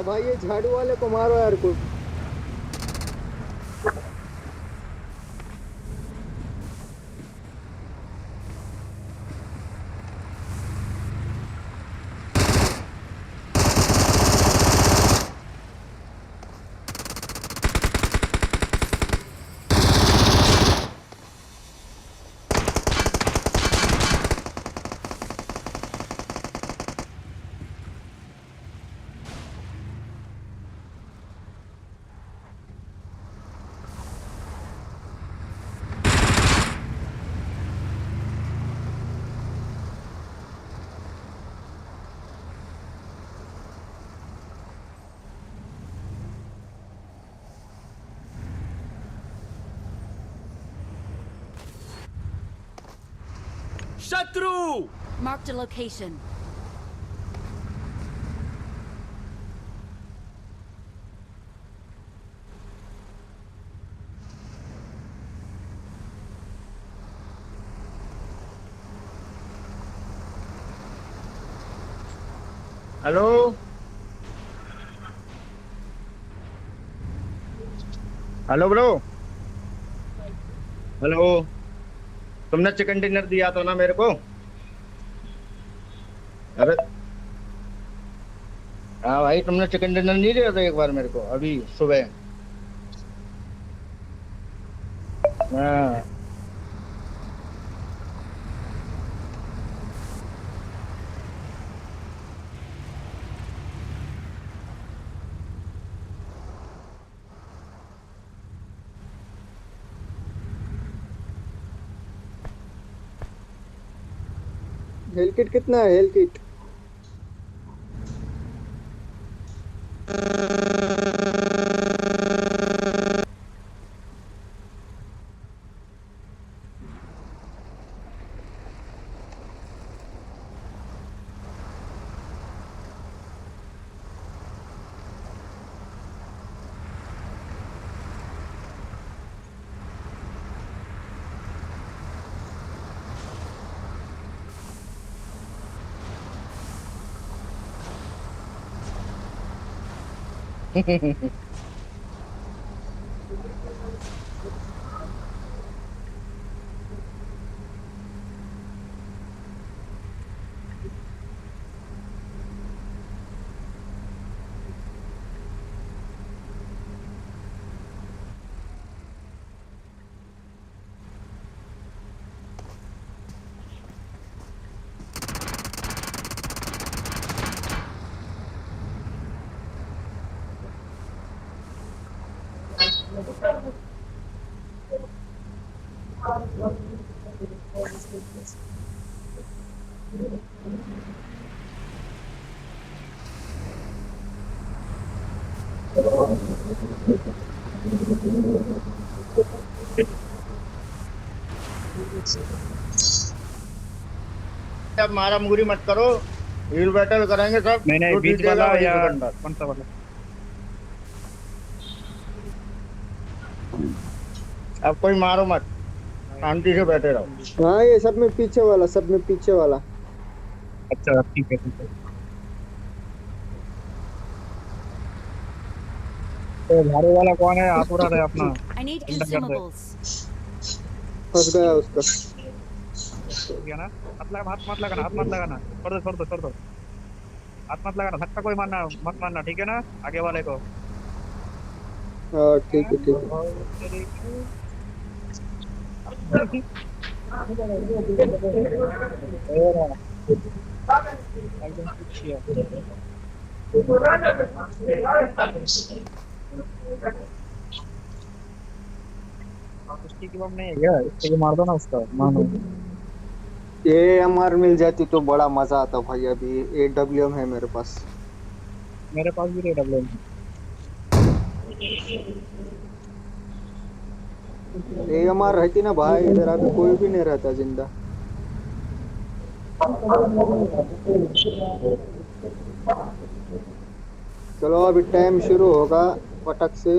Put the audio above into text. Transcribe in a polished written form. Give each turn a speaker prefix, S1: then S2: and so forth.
S1: अरे भाई ये झाड़ू वाले को मारो यार को।
S2: शत्रु!
S3: Marked a location.
S4: Hello hello bro. Hello, तुमने चिकन डिनर दिया था ना मेरे को। अरे हाँ भाई, तुमने चिकन डिनर नहीं दिया था एक बार मेरे को अभी सुबह। हाँ।
S1: हेल किट कितना है हेल किट?
S4: अब मारा मुगरी मत करो, हील बैटल करेंगे सब।
S5: नहीं नहीं,
S4: जो
S5: बीच
S4: जीतेगा
S5: वाला
S4: वही
S5: या
S4: दुकानदार।
S5: कौन सा वाला?
S4: अब कोई मारो मत, शांति से बैठे रहो।
S1: हाँ ये सब में पीछे वाला, सब में पीछे वाला।
S5: अच्छा ठीक है ठीक है। तो झाड़ू वाला कौन है? आप उड़ा रहे अपना
S3: I need
S5: अंडा कर दे।
S3: consumables.
S1: फंस गया उसका।
S5: ठीक है ना? हाथ लगा, हाथ मत लगाना, हाथ मत लगाना, छोड़ दो छोड़ दो छोड़ दो। हाथ मत लगाना, धक्का कोई मारना मत मारना, ठीक है ना? आगे वाले को।
S1: हाँ ठीक है ठीक है।
S5: और तेरी की- और एकदम पीछे है। उसकी की बम नहीं है क्या? इसके को मार दो ना उसका, मानो।
S1: ये एमआर मिल जाती तो बड़ा मजा आता भाई। अभी एडब्ल्यूएम है मेरे पास।
S5: मेरे पास भी रेड है।
S1: एएमआर रहती ना भाई, इधर अभी कोई भी नहीं रहता जिंदा। चलो अभी टाइम शुरू होगा पटक से।